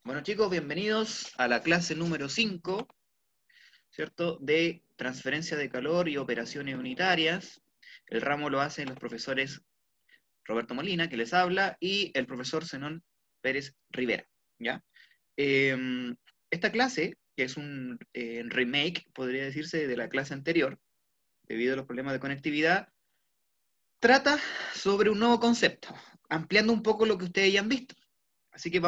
Bueno chicos, bienvenidos a la clase número 5, ¿cierto? De transferencia de calor y operaciones unitarias. El ramo lo hacen los profesores Roberto Molina, que les habla, y el profesor Zenón Pérez Rivera, ¿ya? Esta clase, que es un remake, podría decirse, de la clase anterior, debido a los problemas de conectividad, trata sobre un nuevo concepto, ampliando un poco lo que ustedes ya han visto. Así que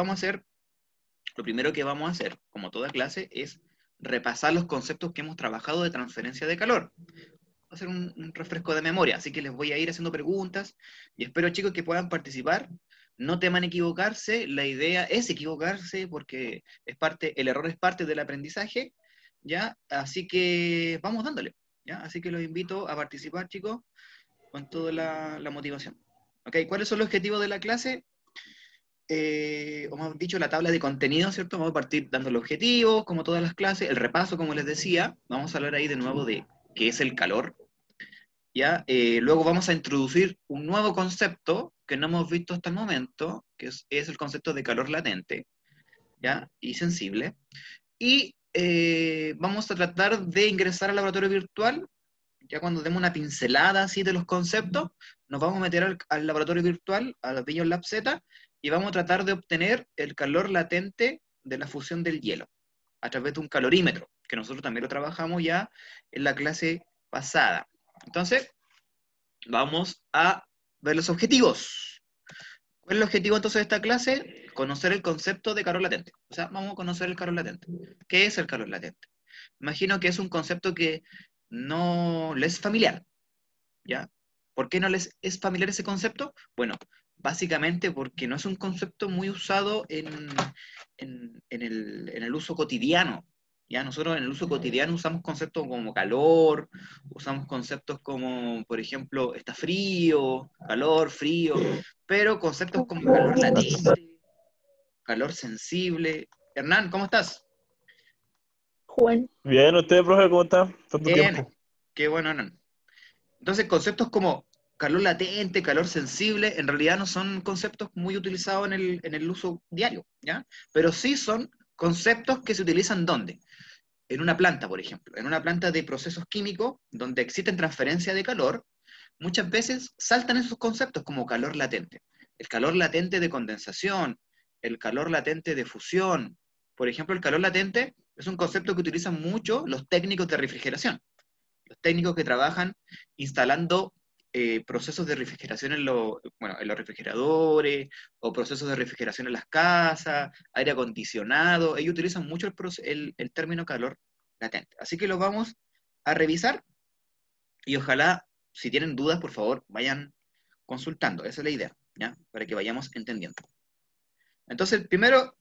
lo primero que vamos a hacer, como toda clase, es repasar los conceptos que hemos trabajado de transferencia de calor. Va a ser un refresco de memoria, así que les voy a ir haciendo preguntas y espero, chicos, que puedan participar. No teman equivocarse, la idea es equivocarse porque el error es parte del aprendizaje, ¿ya? Así que vamos dándole, ¿ya? Así que los invito a participar, chicos, con toda la motivación. ¿Ok? ¿Cuáles son los objetivos de la clase? Como hemos dicho, la tabla de contenido, ¿cierto? Vamos a partir dando el objetivo, como todas las clases, el repaso, como les decía. Vamos a hablar ahí de nuevo de qué es el calor, ¿ya? Luego vamos a introducir un nuevo concepto que no hemos visto hasta el momento, que es el concepto de calor latente, ¿ya? Y sensible. Y vamos a tratar de ingresar al laboratorio virtual. Ya cuando demos una pincelada así de los conceptos, nos vamos a meter al laboratorio virtual, a la Pigeon Lab Z, y vamos a tratar de obtener el calor latente de la fusión del hielo, a través de un calorímetro, que nosotros también lo trabajamos ya en la clase pasada. Entonces, vamos a ver los objetivos. ¿Cuál es el objetivo entonces de esta clase? Conocer el concepto de calor latente. O sea, vamos a conocer el calor latente. ¿Qué es el calor latente? Imagino que es un concepto que no les es familiar, ¿ya? ¿Por qué no les es familiar ese concepto? Bueno, básicamente porque no es un concepto muy usado en el uso cotidiano. ¿Ya? Nosotros en el uso cotidiano usamos conceptos como calor, usamos conceptos como, por ejemplo, está frío, calor, frío, pero conceptos como calor latente, calor sensible. Hernán, ¿cómo estás? Juan, Bien, ¿usted, profe, cómo está? Tanto Bien, tiempo. qué bueno, Hernán. Entonces, conceptos como calor latente, calor sensible, en realidad no son conceptos muy utilizados en el uso diario, ¿ya? Pero sí son conceptos que se utilizan ¿dónde? En una planta, por ejemplo. En una planta de procesos químicos, donde existen transferencia de calor, muchas veces saltan esos conceptos como calor latente. El calor latente de condensación, el calor latente de fusión. Por ejemplo, el calor latente es un concepto que utilizan mucho los técnicos de refrigeración, los técnicos que trabajan instalando procesos de refrigeración en los refrigeradores, o procesos de refrigeración en las casas, aire acondicionado. Ellos utilizan mucho el término calor latente. Así que lo vamos a revisar y ojalá, si tienen dudas, por favor, vayan consultando. Esa es la idea, ¿ya? Para que vayamos entendiendo. Entonces, primero,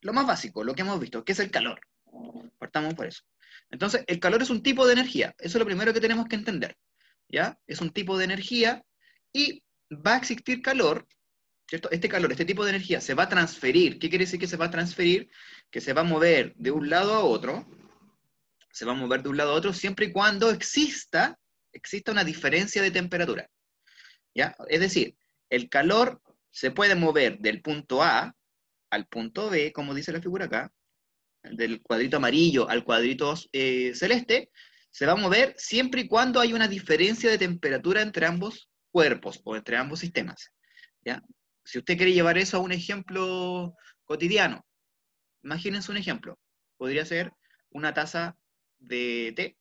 lo más básico, lo que hemos visto, ¿qué es el calor? Partamos por eso. Entonces, el calor es un tipo de energía. Eso es lo primero que tenemos que entender. ¿Ya? Es un tipo de energía y va a existir calor, ¿cierto? Este calor, este tipo de energía se va a transferir. ¿Qué quiere decir que se va a transferir? Que se va a mover de un lado a otro, se va a mover de un lado a otro siempre y cuando exista una diferencia de temperatura. ¿Ya? Es decir, el calor se puede mover del punto A al punto B, como dice la figura acá, del cuadrito amarillo al cuadrito celeste, se va a mover siempre y cuando hay una diferencia de temperatura entre ambos cuerpos o entre ambos sistemas. ¿Ya? Si usted quiere llevar eso a un ejemplo cotidiano, imagínense un ejemplo. Podría ser una taza de té,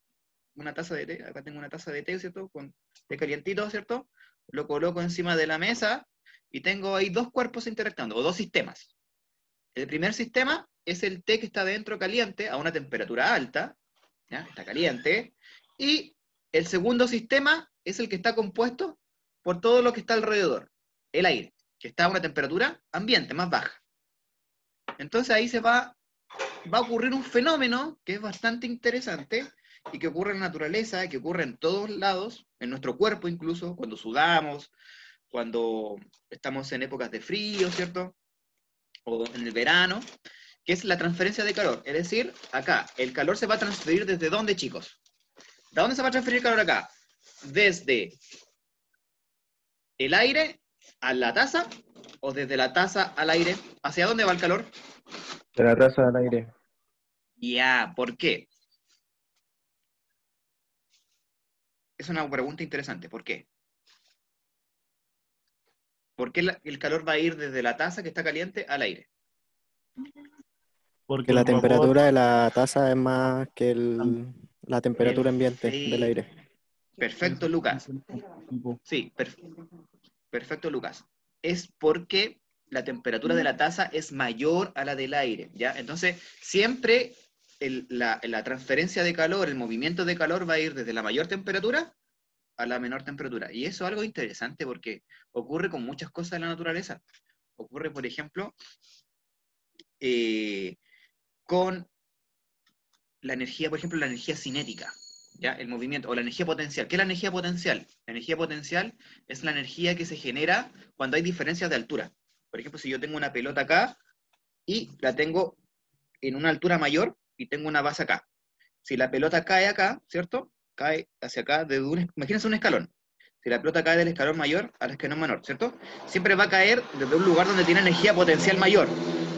acá tengo una taza de té, ¿cierto? Con té calientito, ¿cierto? Lo coloco encima de la mesa y tengo ahí dos cuerpos interactuando, o dos sistemas. El primer sistema es el té que está dentro caliente a una temperatura alta, ¿ya? Está caliente, y el segundo sistema es el que está compuesto por todo lo que está alrededor, el aire, que está a una temperatura ambiente más baja. Entonces ahí va a ocurrir un fenómeno que es bastante interesante y que ocurre en la naturaleza, que ocurre en todos lados, en nuestro cuerpo incluso, cuando sudamos, cuando estamos en épocas de frío, ¿cierto? O en el verano, que es la transferencia de calor. Es decir, acá, el calor se va a transferir ¿desde dónde, chicos? ¿De dónde se va a transferir el calor acá? Desde el aire a la taza, o desde la taza al aire. ¿Hacia dónde va el calor? De la taza al aire. Ya, ¿por qué? Es una pregunta interesante. ¿Por qué? ¿Por qué el calor va a ir desde la taza que está caliente al aire? Porque Que la el vapor, temperatura de la taza es más que la temperatura ambiente del Perfecto, aire. perfecto, Lucas. Sí, perfecto, Lucas. Es porque la temperatura de la taza es mayor a la del aire, ¿ya? Entonces, siempre la transferencia de calor, el movimiento de calor va a ir desde la mayor temperatura a la menor temperatura. Y eso es algo interesante porque ocurre con muchas cosas en la naturaleza. Ocurre, por ejemplo, eh, con la energía, por ejemplo, la energía cinética, ¿ya? El movimiento, o la energía potencial. ¿Qué es la energía potencial? La energía potencial es la energía que se genera cuando hay diferencias de altura. Por ejemplo, si yo tengo una pelota acá y la tengo en una altura mayor y tengo una base acá. Si la pelota cae acá, ¿cierto? Cae hacia acá, imagínense un escalón. Si la pelota cae del escalón mayor al escalón menor, ¿cierto? Siempre va a caer desde un lugar donde tiene energía potencial mayor.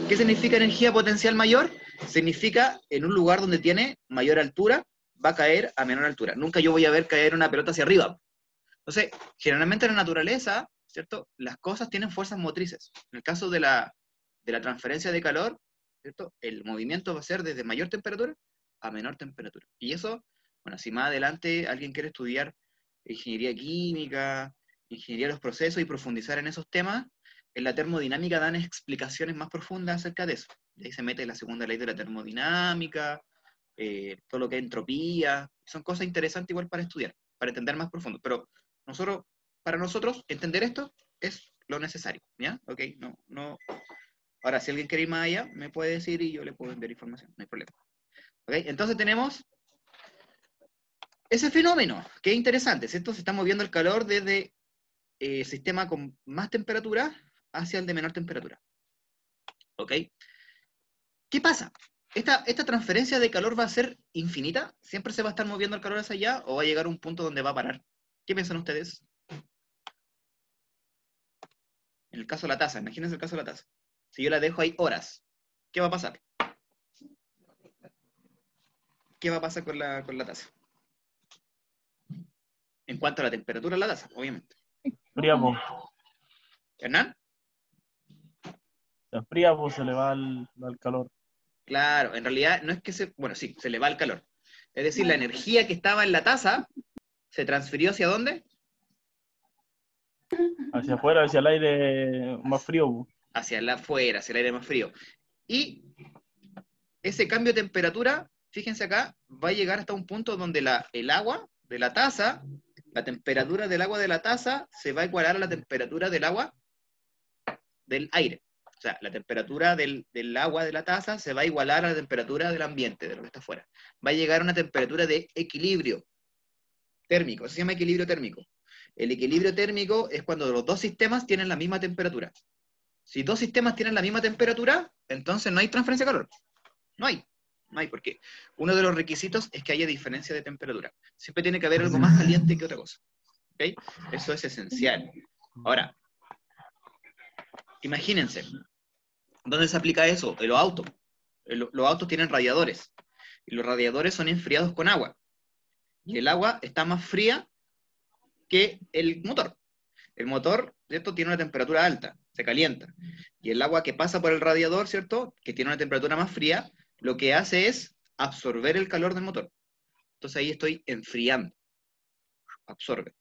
¿Qué significa energía potencial mayor? Significa en un lugar donde tiene mayor altura, va a caer a menor altura. Nunca yo voy a ver caer una pelota hacia arriba. Entonces, generalmente en la naturaleza, ¿cierto? Las cosas tienen fuerzas motrices. En el caso de la transferencia de calor, ¿cierto? El movimiento va a ser desde mayor temperatura a menor temperatura. Y eso, bueno, si más adelante alguien quiere estudiar ingeniería química, ingeniería de los procesos y profundizar en esos temas, en la termodinámica dan explicaciones más profundas acerca de eso. Y ahí se mete la segunda ley de la termodinámica, todo lo que es entropía, son cosas interesantes igual para estudiar, para entender más profundo. Pero para nosotros, entender esto es lo necesario, ¿ya? Ok, no. Ahora, si alguien quiere ir más allá, me puede decir y yo le puedo enviar información, no hay problema. ¿Ok? Entonces tenemos ese fenómeno, que es interesante, ¿cierto? Se está moviendo el calor desde el sistema con más temperatura hacia el de menor temperatura. ¿Ok? ¿Qué pasa? ¿Esta transferencia de calor va a ser infinita? ¿Siempre se va a estar moviendo el calor hacia allá o va a llegar a un punto donde va a parar? ¿Qué piensan ustedes? En el caso de la taza, imagínense el caso de la taza. Si yo la dejo ahí horas, ¿qué va a pasar? ¿Qué va a pasar con la taza? En cuanto a la temperatura de la taza, obviamente. fría, pues. ¿Hernán? Se enfría, pues se le va al calor. Claro, en realidad no es que bueno, sí, se le va el calor. Es decir, la energía que estaba en la taza se transfirió ¿hacia dónde? Hacia afuera, hacia el aire más frío, pues. Hacia el afuera, hacia el aire más frío. Y ese cambio de temperatura, fíjense acá, va a llegar hasta un punto donde el agua de la taza, la temperatura del agua de la taza se va a igualar a la temperatura del agua del aire. O sea, la temperatura del agua de la taza se va a igualar a la temperatura del ambiente, de lo que está afuera. Va a llegar a una temperatura de equilibrio térmico, eso se llama equilibrio térmico. El equilibrio térmico es cuando los dos sistemas tienen la misma temperatura. Si dos sistemas tienen la misma temperatura, entonces no hay transferencia de calor. No hay, porque uno de los requisitos es que haya diferencia de temperatura. Siempre tiene que haber algo más caliente que otra cosa. ¿Okay? Eso es esencial. Ahora, imagínense, ¿dónde se aplica eso? En los autos. Los autos tienen radiadores. Y los radiadores son enfriados con agua. Y el agua está más fría que el motor. El motor, ¿cierto? Tiene una temperatura alta, se calienta. Y el agua que pasa por el radiador, ¿cierto? Que tiene una temperatura más fría, lo que hace es absorber el calor del motor. Entonces ahí estoy enfriando. Absorbe.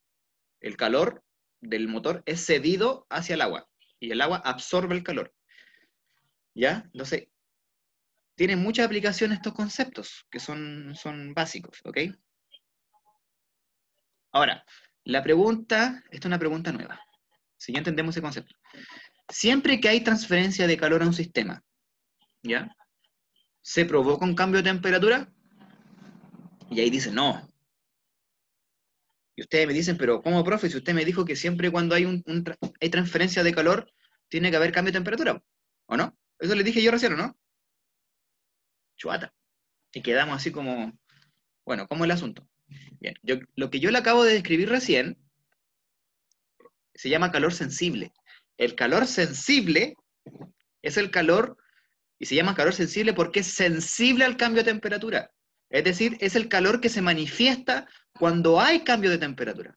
El calor del motor es cedido hacia el agua. Y el agua absorbe el calor. ¿Ya? Entonces, tienen muchas aplicaciones estos conceptos, que son básicos, ¿ok? Ahora, la pregunta, esta es una pregunta nueva. Si ya entendemos ese concepto. Siempre que hay transferencia de calor a un sistema, ¿ya? ¿Se provoca un cambio de temperatura? Y ahí dice, no. Y ustedes me dicen, pero ¿cómo, profe? Si usted me dijo que siempre cuando hay hay transferencia de calor, tiene que haber cambio de temperatura, ¿o no? Eso le dije yo recién, ¿o no? Chuata. Y quedamos así como, bueno, ¿cómo es el asunto? Bien, lo que yo le acabo de describir recién se llama calor sensible. El calor sensible es el calor Y se llama calor sensible porque es sensible al cambio de temperatura. Es decir, es el calor que se manifiesta cuando hay cambio de temperatura.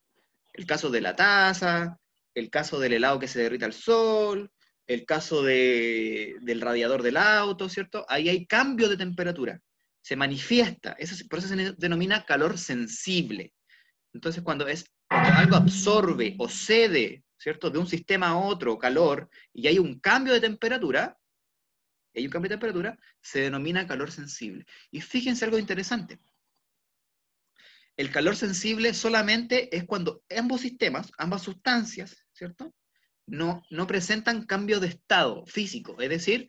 El caso de la taza, el caso del helado que se derrita al sol, el caso del radiador del auto, ¿cierto? Ahí hay cambio de temperatura. Se manifiesta. Por eso se denomina calor sensible. Entonces, cuando algo absorbe o cede, ¿cierto?, de un sistema a otro calor, y hay un cambio de temperatura, se denomina calor sensible. Y fíjense algo interesante. El calor sensible solamente es cuando ambos sistemas, ambas sustancias, ¿cierto?, no presentan cambio de estado físico. Es decir,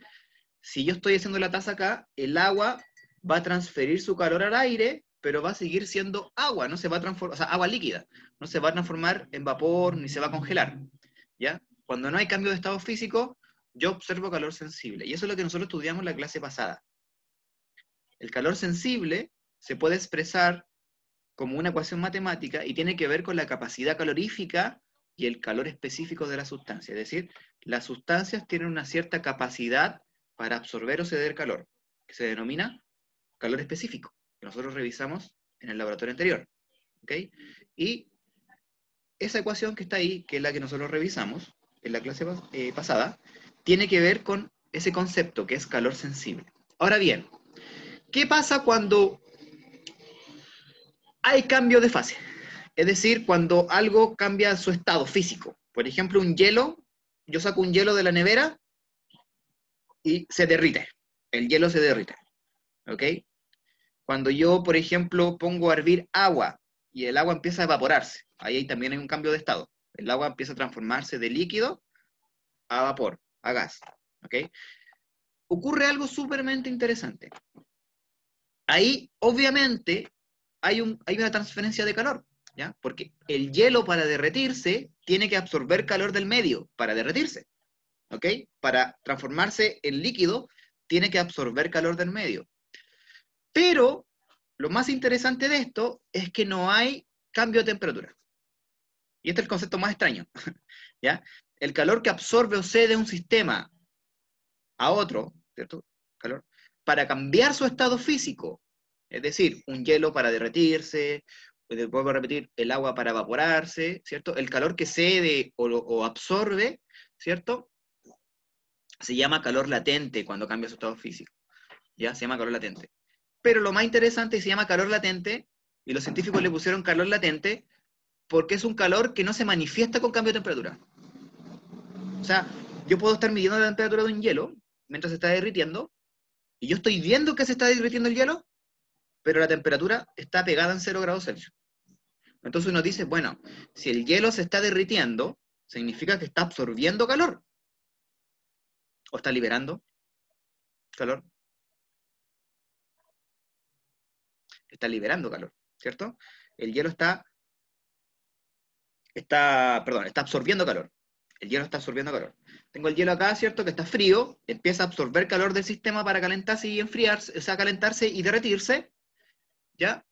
si yo estoy haciendo la taza acá, el agua va a transferir su calor al aire, pero va a seguir siendo agua, no se va a transformar, o sea, agua líquida, no se va a transformar en vapor, ni se va a congelar, ¿ya? Cuando no hay cambio de estado físico, yo observo calor sensible, y eso es lo que nosotros estudiamos en la clase pasada. El calor sensible se puede expresar como una ecuación matemática y tiene que ver con la capacidad calorífica y el calor específico de la sustancia. Es decir, las sustancias tienen una cierta capacidad para absorber o ceder calor, que se denomina calor específico, que nosotros revisamos en el laboratorio anterior. ¿Ok? Y esa ecuación que está ahí, que es la que nosotros revisamos en la clase pasada, tiene que ver con ese concepto que es calor sensible. Ahora bien, ¿qué pasa cuando hay cambio de fase? Es decir, cuando algo cambia su estado físico. Por ejemplo, un hielo, yo saco un hielo de la nevera y se derrite. El hielo se derrite. ¿Ok? Cuando yo, por ejemplo, pongo a hervir agua y el agua empieza a evaporarse, ahí también hay un cambio de estado. El agua empieza a transformarse de líquido a vapor, a gas. ¿Ok? Ocurre algo súpermente interesante. Ahí, obviamente, hay una transferencia de calor, ¿ya? Porque el hielo, para derretirse, tiene que absorber calor del medio para derretirse, ¿ok? Para transformarse en líquido, tiene que absorber calor del medio. Pero lo más interesante de esto es que no hay cambio de temperatura. Y este es el concepto más extraño, ¿ya? El calor que absorbe o cede un sistema a otro, ¿cierto? Calor, para cambiar su estado físico. Es decir, un hielo para derretirse, vuelvo a repetir, el agua para evaporarse, ¿cierto? El calor que cede o absorbe, ¿cierto? Se llama calor latente cuando cambia su estado físico. ¿Ya? Se llama calor latente. Pero lo más interesante es que se llama calor latente, y los científicos le pusieron calor latente porque es un calor que no se manifiesta con cambio de temperatura. O sea, yo puedo estar midiendo la temperatura de un hielo mientras se está derritiendo, y yo estoy viendo que se está derritiendo el hielo, pero la temperatura está pegada en 0 grados Celsius. Entonces uno dice, bueno, si el hielo se está derritiendo, significa que está absorbiendo calor. ¿O está liberando calor? Está liberando calor, ¿cierto? El hielo está absorbiendo calor. El hielo está absorbiendo calor. Tengo el hielo acá, ¿cierto? Que está frío, empieza a absorber calor del sistema para calentarse y enfriarse, o sea, calentarse y derretirse, ¿ya?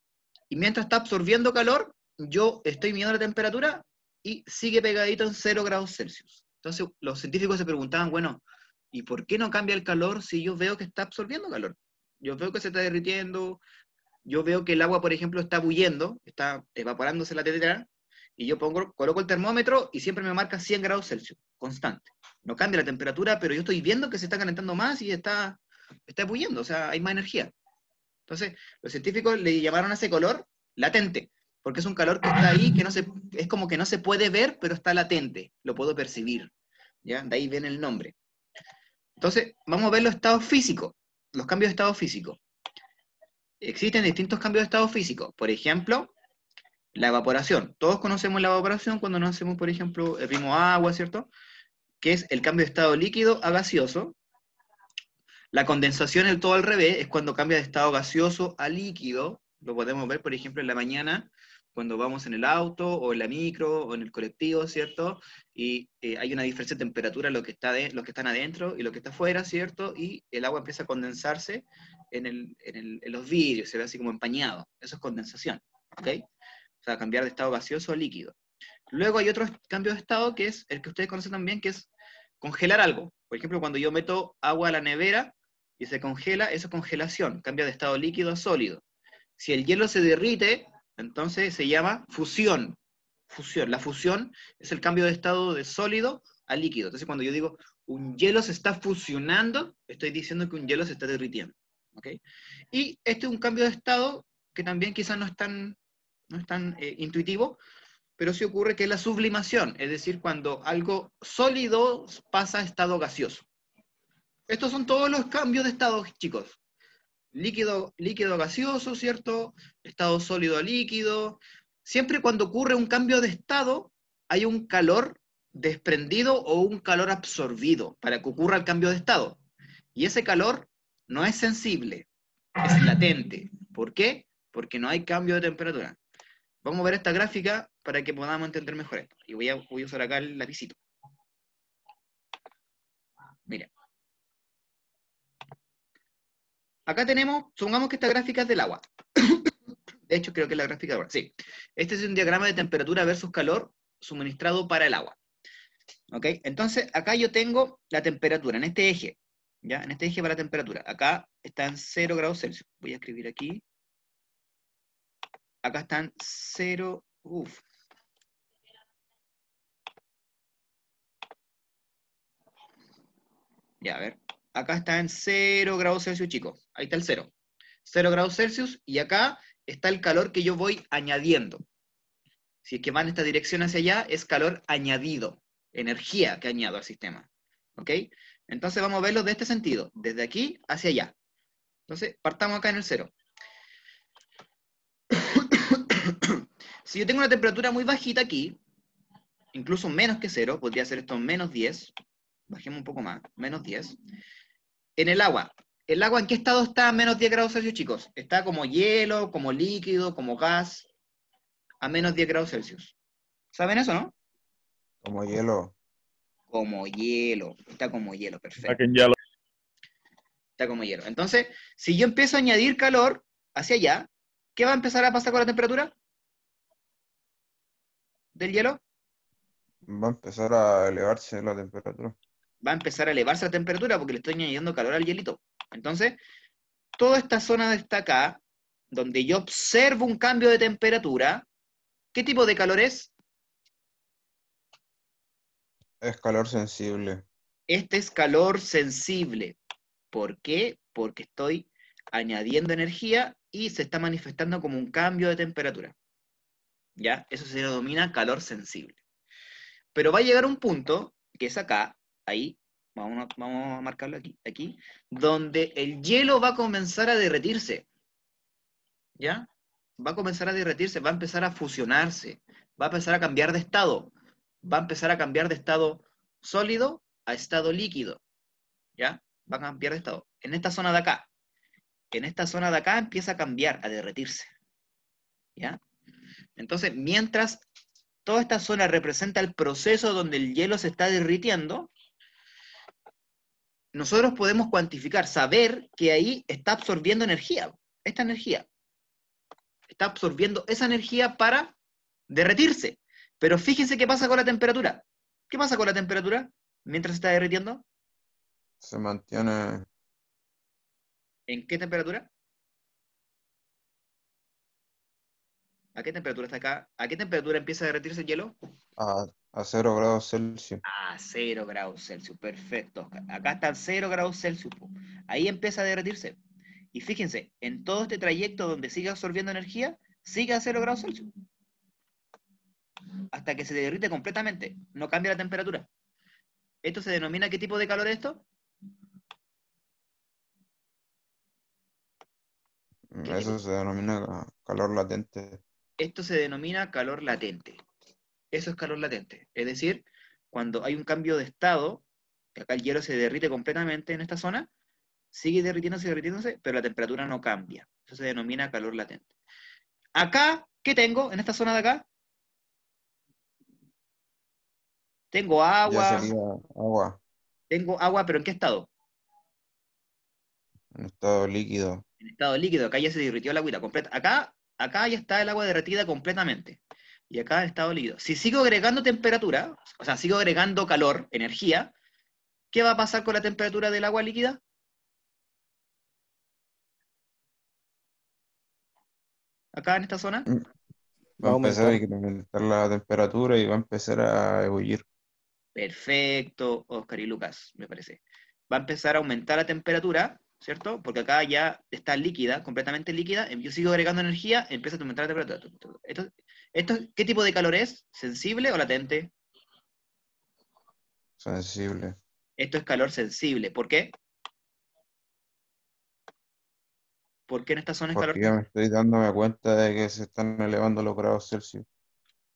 Y mientras está absorbiendo calor, yo estoy midiendo la temperatura y sigue pegadito en 0 grados Celsius. Entonces, los científicos se preguntaban, bueno, ¿y por qué no cambia el calor si yo veo que está absorbiendo calor? Yo veo que se está derritiendo, yo veo que el agua, por ejemplo, está bullendo, está evaporándose la tetera, y yo coloco el termómetro y siempre me marca 100 grados Celsius, constante. No cambia la temperatura, pero yo estoy viendo que se está calentando más y está bulliendo, o sea, hay más energía. Entonces, los científicos le llamaron a ese color latente, porque es un calor que está ahí, es como que no se puede ver, pero está latente, lo puedo percibir. ¿Ya? De ahí viene el nombre. Entonces, vamos a ver los estados físicos, los cambios de estado físico. Existen distintos cambios de estado físico. Por ejemplo, la evaporación. Todos conocemos la evaporación cuando nos hacemos, por ejemplo, hervimos agua, ¿cierto? Que es el cambio de estado líquido a gaseoso. La condensación, el todo al revés, es cuando cambia de estado gaseoso a líquido. Lo podemos ver, por ejemplo, en la mañana, cuando vamos en el auto, o en la micro, o en el colectivo, ¿cierto? Y hay una diferencia de temperatura en los que están adentro y lo que está afuera, ¿cierto? Y el agua empieza a condensarse en los vidrios, se ve así como empañado. Eso es condensación, ¿ok? O sea, cambiar de estado gaseoso a líquido. Luego hay otro cambio de estado, que es el que ustedes conocen también, que es congelar algo. Por ejemplo, cuando yo meto agua a la nevera, y se congela, eso es congelación, cambia de estado líquido a sólido. Si el hielo se derrite, entonces se llama fusión. La fusión es el cambio de estado de sólido a líquido. Entonces cuando yo digo un hielo se está fusionando, estoy diciendo que un hielo se está derritiendo. ¿Okay? Y este es un cambio de estado que también quizás no es tan intuitivo, pero sí ocurre que es la sublimación, es decir, cuando algo sólido pasa a estado gaseoso. Estos son todos los cambios de estado, chicos. Líquido a gaseoso, ¿cierto? Estado sólido a líquido. Siempre cuando ocurre un cambio de estado, hay un calor desprendido o un calor absorbido para que ocurra el cambio de estado. Y ese calor no es sensible, es latente. ¿Por qué? Porque no hay cambio de temperatura. Vamos a ver esta gráfica para que podamos entender mejor esto. Y voy a usar acá el lapicito. Mira. Acá tenemos, supongamos que esta gráfica es del agua. De hecho, creo que es la gráfica de agua. Sí. Este es un diagrama de temperatura versus calor suministrado para el agua. ¿Ok? Entonces, acá yo tengo la temperatura en este eje. ¿Ya? En este eje va la temperatura. Acá está en 0 grados Celsius. Voy a escribir aquí. Acá están 0. Ya, a ver. Acá está en 0 grados Celsius, chicos. Ahí está el 0. 0 grados Celsius, y acá está el calor que yo voy añadiendo. Si es que va en esta dirección hacia allá, es calor añadido. Energía que añado al sistema. ¿Ok? Entonces vamos a verlo de este sentido. Desde aquí hacia allá. Entonces, partamos acá en el 0. Si yo tengo una temperatura muy bajita aquí, incluso menos que 0, podría ser esto menos 10. Bajemos un poco más, menos 10. En el agua ¿en qué estado está a menos 10 grados Celsius, chicos? Está como hielo, como líquido, como gas, a menos 10 grados Celsius. ¿Saben eso, no? Como hielo. Como hielo, está como hielo, perfecto. Saquen ya Está como hielo. Entonces, si yo empiezo a añadir calor hacia allá, ¿qué va a empezar a pasar con la temperatura del hielo? Va a empezar a elevarse la temperatura. Va a empezar a elevarse la temperatura porque le estoy añadiendo calor al hielito. Entonces, toda esta zona de acá, donde yo observo un cambio de temperatura, ¿qué tipo de calor es? Es calor sensible. Este es calor sensible. ¿Por qué? Porque estoy añadiendo energía y se está manifestando como un cambio de temperatura. ¿Ya? Eso se denomina calor sensible. Pero va a llegar un punto, que es acá, ahí, vamos a marcarlo aquí, donde el hielo va a comenzar a derretirse. ¿Ya? Va a comenzar a derretirse, va a empezar a fusionarse, va a empezar a cambiar de estado, va a empezar a cambiar de estado sólido a estado líquido. ¿Ya? Va a cambiar de estado. En esta zona de acá. En esta zona de acá empieza a cambiar, a derretirse. ¿Ya? Entonces, mientras toda esta zona representa el proceso donde el hielo se está derritiendo, nosotros podemos cuantificar, saber que ahí está absorbiendo energía. Esta energía. Está absorbiendo esa energía para derretirse. Pero fíjense qué pasa con la temperatura. ¿Qué pasa con la temperatura mientras se está derritiendo? Se mantiene ¿En qué temperatura? ¿A qué temperatura está acá? ¿A qué temperatura empieza a derretirse el hielo? a 0 grados Celsius. A 0 grados Celsius, perfecto, Oscar. Acá está 0 grados Celsius. Ahí empieza a derretirse. Y fíjense, en todo este trayecto donde sigue absorbiendo energía, sigue a 0 grados Celsius. Hasta que se derrite completamente. No cambia la temperatura. ¿Esto se denomina qué tipo de calor es esto? Eso se denomina calor latente. Esto se denomina calor latente. Eso es calor latente. Es decir, cuando hay un cambio de estado, que acá el hielo se derrite completamente en esta zona, sigue derritiéndose, pero la temperatura no cambia. Eso se denomina calor latente. Acá, ¿qué tengo en esta zona de acá? Tengo agua. Ya sería agua Tengo agua, pero ¿en qué estado? en estado líquido. En estado líquido. Acá ya se derritió la agüita completa. Acá ya está el agua derretida completamente. Y acá en estado líquido. Si sigo agregando temperatura, o sea, sigo agregando calor, energía, ¿qué va a pasar con la temperatura del agua líquida? acá en esta zona? Va a empezar a aumentar. incrementar la temperatura y va a empezar a ebullir. Perfecto, Oscar y Lucas, me parece. Va a empezar a aumentar la temperatura, ¿cierto? Porque acá ya está líquida, completamente líquida. Yo sigo agregando energía, empieza a aumentar la temperatura. ¿Qué tipo de calor es? ¿Sensible o latente? Sensible. Esto es calor sensible. ¿Por qué? ¿Por qué en esta zona es calor Porque ya me sensible? estoy dándome cuenta de que se están elevando los grados Celsius.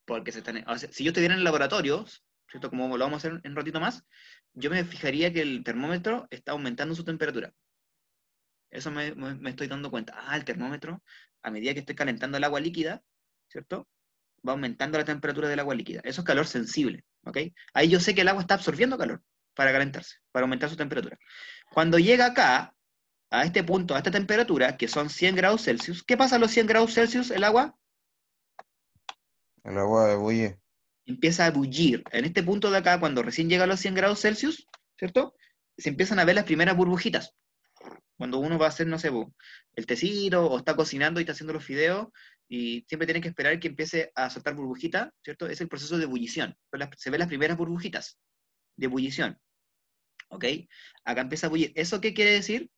Porque o sea, si yo estuviera en el laboratorio, ¿cierto? Como lo vamos a hacer en un ratito más, yo me fijaría que el termómetro está aumentando su temperatura. Eso me estoy dando cuenta. Ah, el termómetro, a medida que estoy calentando el agua líquida, ¿cierto? Va aumentando la temperatura del agua líquida. Eso es calor sensible, ¿ok? Ahí yo sé que el agua está absorbiendo calor para calentarse, para aumentar su temperatura. Cuando llega acá, a este punto, a esta temperatura, que son 100 grados Celsius, ¿qué pasa a los 100 grados Celsius? El agua El agua ebulle. empieza a bullir. En este punto de acá, cuando recién llega a los 100 grados Celsius, ¿cierto? Se empiezan a ver las primeras burbujitas. Cuando uno va a hacer, no sé, el tecito o está cocinando y está haciendo los fideos y siempre tiene que esperar que empiece a soltar burbujitas, ¿cierto? Es el proceso de ebullición. Se ven las primeras burbujitas de ebullición, ¿ok? Acá empieza a bullir. ¿Eso qué quiere decir?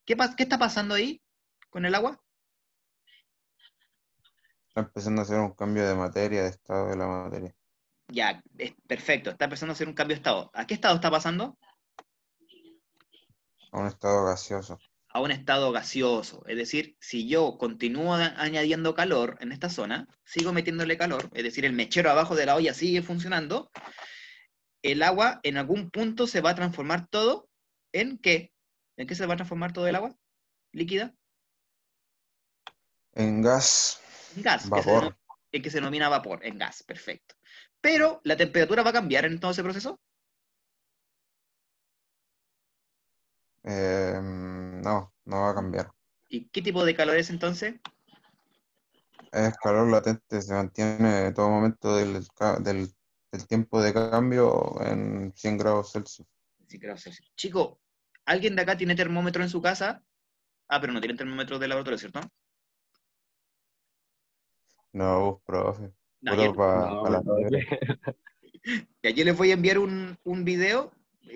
¿Qué está pasando ahí con el agua? Está empezando a hacer un cambio de materia, de estado de la materia. Ya, es perfecto, está empezando a hacer un cambio de estado. ¿A qué estado está pasando? A un estado gaseoso. A un estado gaseoso. Es decir, si yo continúo añadiendo calor en esta zona, sigo metiéndole calor, es decir, el mechero abajo de la olla sigue funcionando, el agua en algún punto se va a transformar todo ¿en qué? ¿En qué se va a transformar todo el agua líquida? En gas, En gas, vapor. que se denomina vapor, en gas, perfecto. Pero la temperatura va a cambiar en todo ese proceso. No, no va a cambiar. ¿Y qué tipo de calor es entonces? Es calor latente, se mantiene en todo momento del tiempo de cambio en 100 grados Celsius. Sí, creo que sí. Chico, ¿alguien de acá tiene termómetro en su casa? Ah, pero no tienen termómetro de laboratorio, ¿cierto? No, profe. No, Puro para No, la fiebre. ya, yo les voy a enviar un video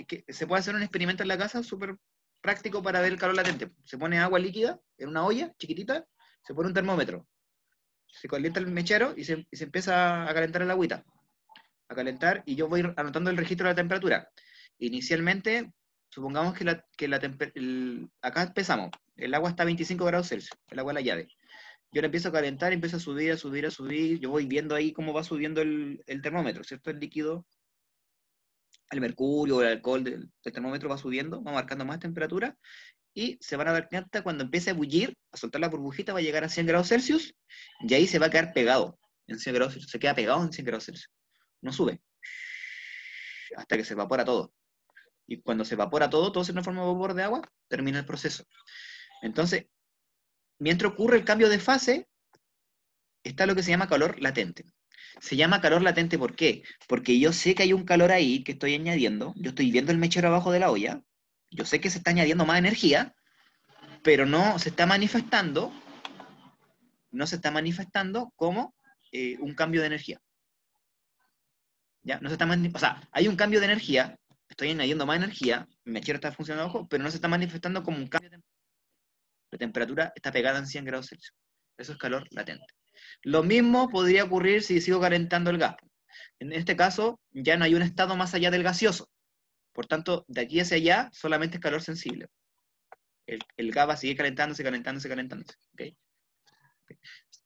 que se puede hacer un experimento en la casa súper práctico para ver el calor latente. Se pone agua líquida en una olla chiquitita, se pone un termómetro, se calienta el mechero y se empieza a calentar el agüita. A calentar y yo voy anotando el registro de la temperatura. Inicialmente, supongamos que acá empezamos, el agua está a 25 grados Celsius, el agua de la llave. Yo la empiezo a calentar, empieza a subir, a subir, a subir. Yo voy viendo ahí cómo va subiendo el termómetro, ¿cierto? El líquido, el mercurio, el alcohol del termómetro va subiendo, va marcando más temperatura y se van a dar cuenta cuando empiece a bullir, a soltar la burbujita, va a llegar a 100 grados Celsius y ahí se va a quedar pegado en 100 grados Celsius. Se queda pegado en 100 grados Celsius. No sube hasta que se evapora todo. Y cuando se evapora todo se transforma en vapor de agua, termina el proceso. Entonces, mientras ocurre el cambio de fase, está lo que se llama calor latente. Se llama calor latente, ¿por qué? Porque yo sé que hay un calor ahí que estoy añadiendo, yo estoy viendo el mechero abajo de la olla, yo sé que se está añadiendo más energía, pero no se está manifestando como un cambio de energía. ¿Ya? No se está o sea, hay un cambio de energía, estoy añadiendo más energía, el mechero está funcionando abajo, pero no se está manifestando como un cambio de temperatura. La temperatura está pegada en 100 grados Celsius. Eso es calor latente. Lo mismo podría ocurrir si sigo calentando el gas. En este caso, ya no hay un estado más allá del gaseoso. Por tanto, de aquí hacia allá, solamente es calor sensible. El gas va a seguir calentándose, calentándose, calentándose. ¿Okay?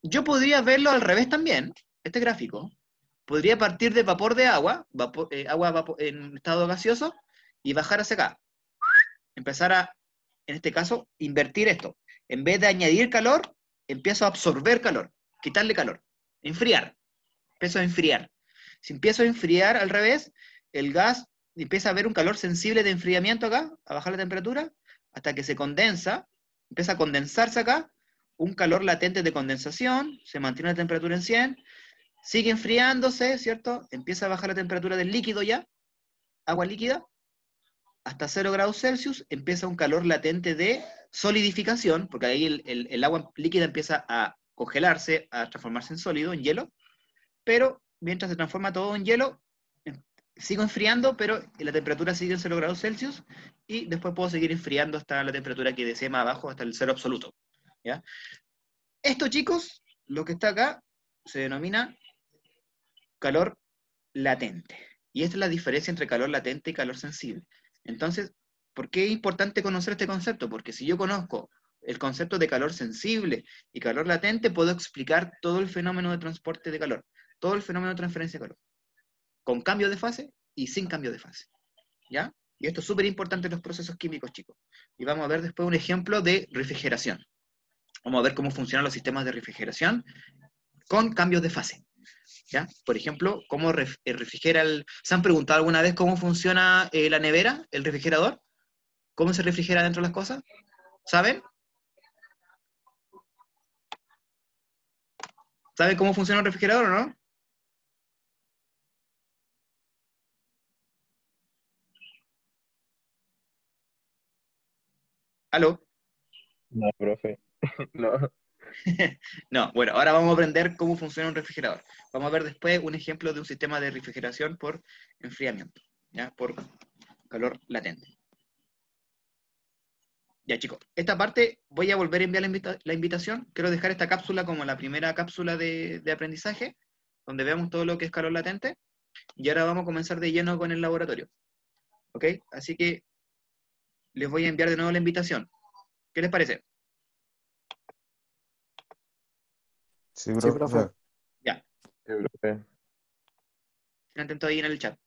Yo podría verlo al revés también, este gráfico. Podría partir de vapor de agua, en estado gaseoso, y bajar hacia acá. Empezar a, en este caso, invertir esto. En vez de añadir calor, empiezo a absorber calor, quitarle calor, enfriar. Empiezo a enfriar. Si empiezo a enfriar al revés, el gas empieza a haber un calor sensible de enfriamiento acá, a bajar la temperatura, hasta que se condensa, empieza a condensarse acá, un calor latente de condensación, se mantiene la temperatura en 100, sigue enfriándose, ¿cierto? Empieza a bajar la temperatura del líquido ya, agua líquida, hasta 0 grados Celsius, empieza un calor latente de solidificación, porque ahí el agua líquida empieza a congelarse, a transformarse en sólido, en hielo, pero mientras se transforma todo en hielo, sigo enfriando, pero la temperatura sigue en 0 grados Celsius, y después puedo seguir enfriando hasta la temperatura que desee más abajo, hasta el cero absoluto. ¿Ya? Esto, chicos, lo que está acá, se denomina calor latente. Y esta es la diferencia entre calor latente y calor sensible. Entonces, ¿por qué es importante conocer este concepto? Porque si yo conozco el concepto de calor sensible y calor latente, puedo explicar todo el fenómeno de transporte de calor, todo el fenómeno de transferencia de calor, con cambio de fase y sin cambio de fase. ¿Ya? Y esto es súper importante en los procesos químicos, chicos. Y vamos a ver después un ejemplo de refrigeración. Vamos a ver cómo funcionan los sistemas de refrigeración con cambios de fase. ¿Ya? Por ejemplo, ¿cómo refrigera el... ¿Se han preguntado alguna vez cómo funciona la nevera, el refrigerador? ¿Cómo se refrigera dentro de las cosas? ¿Saben? ¿Saben cómo funciona un refrigerador o no? ¿Aló? No, profe. No. No, bueno, ahora vamos a aprender cómo funciona un refrigerador. Vamos a ver después un ejemplo de un sistema de refrigeración por enfriamiento, ¿ya? Por calor latente. Ya, chicos, esta parte voy a volver a enviar la invitación. Quiero dejar esta cápsula como la primera cápsula de aprendizaje, donde veamos todo lo que es calor latente. Y ahora vamos a comenzar de lleno con el laboratorio. ¿Ok? Así que les voy a enviar de nuevo la invitación. ¿Qué les parece? Sí, Sí, profe. profe. Ya. Sí, profe. Estén atentos ahí en el chat.